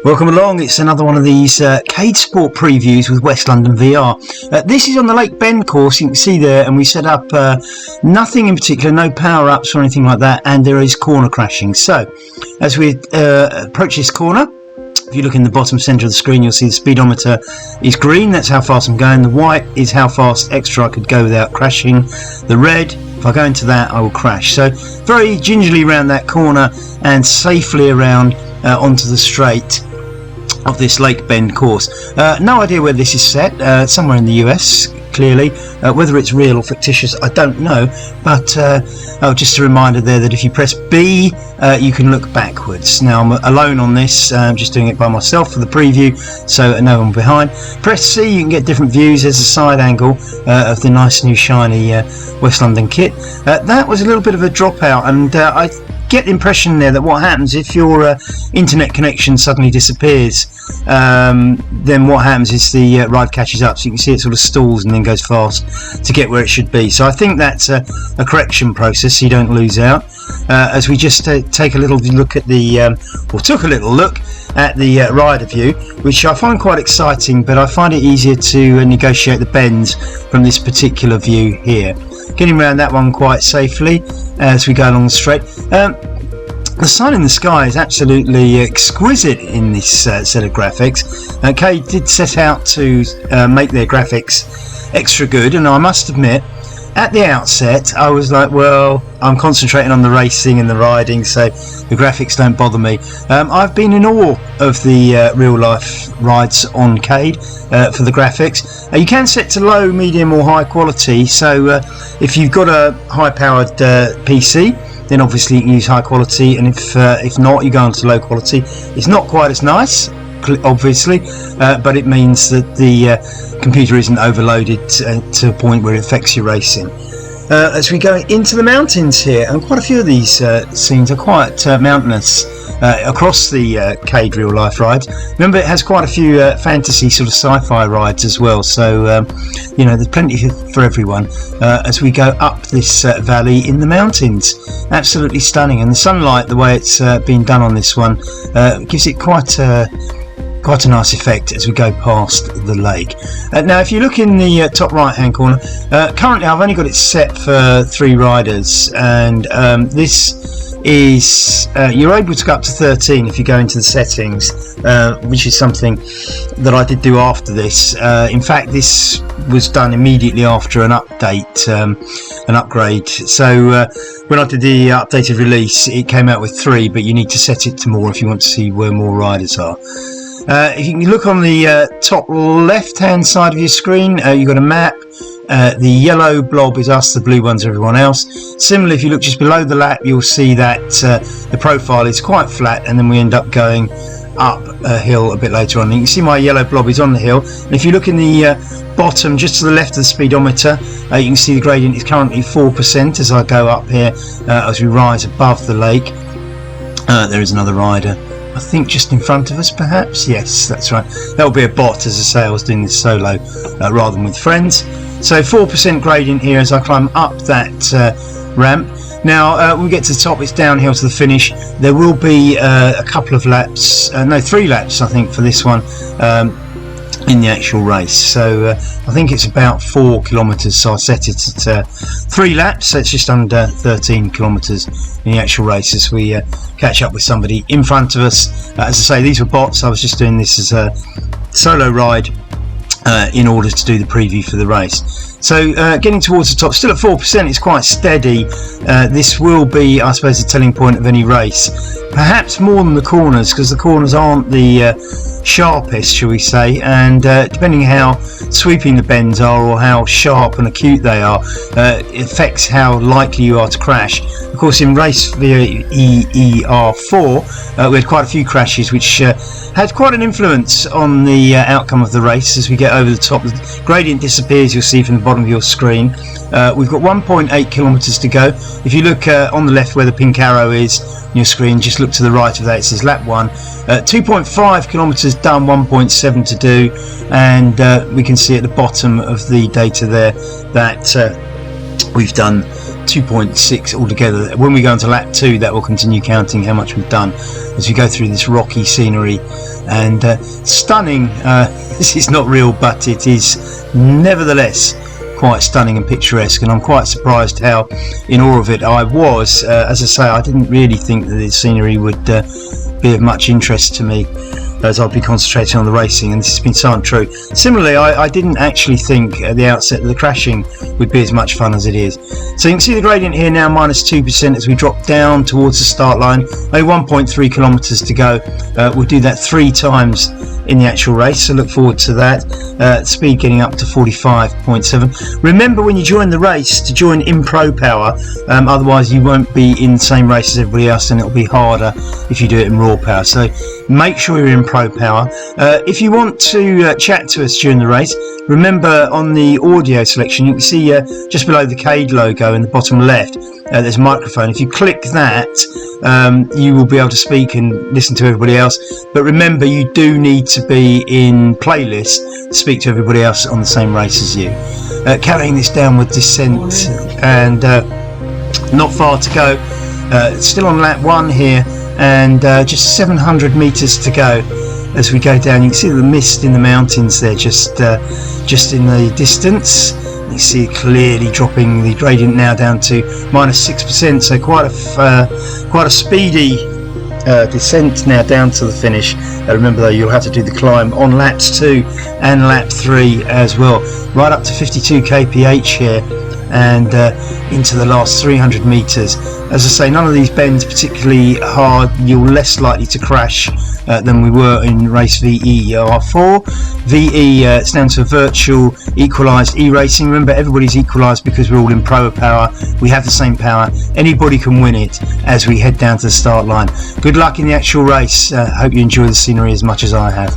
Welcome along, it's another one of these CADE Sport previews with West London VEER. This is on the Lake Bend course, you can see there, and we set up nothing in particular, no power-ups or anything like that, and there is corner crashing. So, as we approach this corner, if you look in the bottom centre of the screen, you'll see the speedometer is green, that's how fast I'm going. The white is how fast extra I could go without crashing. The red, if I go into that, I will crash. So, very gingerly around that corner and safely around onto the straight of this Lake Bend course. No idea where this is set, somewhere in the US, clearly. Whether it's real or fictitious, I don't know, but just a reminder there that if you press B, you can look backwards. Now I'm alone on this, I'm just doing it by myself for the preview, so no one behind. Press C, you can get different views. There's a side angle of the nice new shiny West London kit. That was a little bit of a dropout, and I get the impression there that what happens if your internet connection suddenly disappears, then what happens is the ride catches up, so you can see it sort of stalls and then goes fast to get where it should be. So I think that's a correction process so you don't lose out. As we just take a little look at the or took a little look at the rider view, which I find quite exciting, but I find it easier to negotiate the bends from this particular view here. Getting around that one quite safely as we go along the straight. The sun in the sky is absolutely exquisite in this set of graphics. CADE did set out to make their graphics extra good, and I must admit, at the outset I was like, well, I'm concentrating on the racing and the riding, so the graphics don't bother me. I've been in awe of the real life rides on CADE for the graphics. You can set to low, medium or high quality, so if you've got a high powered PC, then obviously you can use high quality, and if not, you go on to low quality. It's not quite as nice, obviously, but it means that the computer isn't overloaded to a point where it affects your racing. As we go into the mountains here, and quite a few of these scenes are quite mountainous across the CADE real life rides. Remember, it has quite a few fantasy sort of sci-fi rides as well, so you know, there's plenty for everyone as we go up this valley in the mountains. Absolutely stunning, and the sunlight, the way it's been done on this one, gives it quite a nice effect as we go past the lake. Now if you look in the top right hand corner, currently I've only got it set for 3 riders, and this is you're able to go up to 13 if you go into the settings, which is something that I did do after this. In fact, this was done immediately after an update, an upgrade, so when I did the updated release it came out with 3, but you need to set it to more if you want to see where more riders are. If you can look on the top left hand side of your screen, you've got a map. The yellow blob is us, the blue one's everyone else. Similarly, if you look just below the lap, you'll see that the profile is quite flat, and then we end up going up a hill a bit later on. And you can see my yellow blob is on the hill, and if you look in the bottom just to the left of the speedometer, you can see the gradient is currently 4% as I go up here as we rise above the lake. There is another rider, I think just in front of us perhaps. Yes, that's right, that'll be a bot. As I say, I was doing this solo rather than with friends. So 4% gradient here as I climb up that ramp. Now when we get to the top, it's downhill to the finish. There will be a couple of laps, no, 3 laps I think for this one in the actual race. So I think it's about 4 kilometers, so I set it at 3 laps, so it's just under 13 kilometers in the actual race as we catch up with somebody in front of us. As I say, these were bots. I was just doing this as a solo ride in order to do the preview for the race. So getting towards the top, still at 4%, it's quite steady. This will be, I suppose, the telling point of any race. Perhaps more than the corners, because the corners aren't the sharpest, shall we say, and depending how sweeping the bends are or how sharp and acute they are, it affects how likely you are to crash. Of course, in race VEER4 we had quite a few crashes, which had quite an influence on the outcome of the race. As we get over the top, the gradient disappears, you'll see from the bottom of your screen. We've got 1.8 kilometers to go. If you look on the left where the pink arrow is on your screen, just look to the right of that, it says lap 1. 2.5 kilometers done, 1.7 to do, and we can see at the bottom of the data there that we've done 2.6 altogether. When we go into lap 2, that will continue counting how much we've done as we go through this rocky scenery. And stunning. This is not real, but it is nevertheless quite stunning and picturesque, and I'm quite surprised how in awe of it I was. As I say, I didn't really think that this scenery would be of much interest to me, as I'd be concentrating on the racing, and this has been so untrue. Similarly, I didn't actually think at the outset that the crashing would be as much fun as it is. So you can see the gradient here now -2% as we drop down towards the start line. Only 1.3 kilometres to go. We'll do that 3 times in the actual race, so look forward to that. Speed getting up to 45.7. Remember when you join the race to join in Pro Power, otherwise you won't be in the same race as everybody else, and it'll be harder if you do it in Raw Power. So make sure you're in Pro Power. If you want to chat to us during the race, remember on the audio selection you can see just below the CADE logo in the bottom left there's a microphone. If you click that, you will be able to speak and listen to everybody else, but remember you do need to be in playlist to speak to everybody else on the same race as you. Carrying this downward descent, and not far to go. Still on lap 1 here, and just 700 meters to go as we go down. You can see the mist in the mountains there, just in the distance. You see clearly dropping the gradient now down to -6%, so quite a speedy descent now down to the finish. Remember though, you'll have to do the climb on laps 2 and lap 3 as well, right up to 52 kph here, and into the last 300 meters. As I say, none of these bends particularly hard. You're less likely to crash than we were in race VEER4. VE stands for Virtual Equalised E-Racing. Remember, everybody's equalised because we're all in Pro Power. We have the same power. Anybody can win it as we head down to the start line. Good luck in the actual race. Hope you enjoy the scenery as much as I have.